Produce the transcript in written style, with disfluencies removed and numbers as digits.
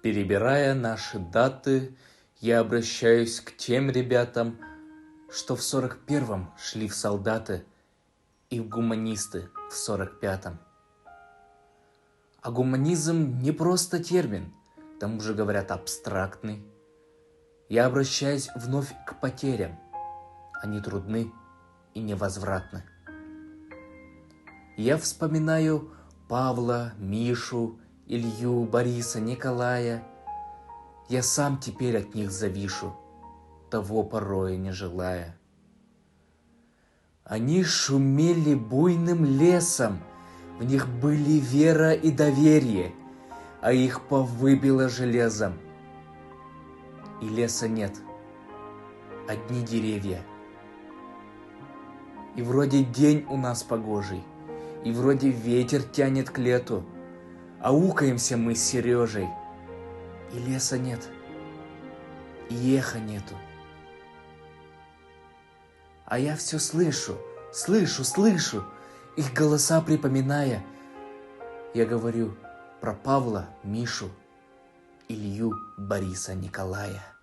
Перебирая наши даты, я обращаюсь к тем ребятам, что в 41-м шли в солдаты и в гуманисты в 45-м. А гуманизм не просто термин, к тому же говорят абстрактный. Я обращаюсь вновь к потерям. Они трудны и невозвратны. Я вспоминаю Павла, Мишу, Илью, Бориса, Николая. Я сам теперь от них завишу, того порой не желая. Они шумели буйным лесом, в них были вера и доверие, а их повыбило железом. И леса нет, одни деревья. И вроде день у нас погожий, и вроде ветер тянет к лету, аукаемся мы с Сережей, и леса нет, и эха нету. А я все слышу, слышу, их голоса припоминая. Я говорю про Павла, Мишу, Илью, Бориса, Николая.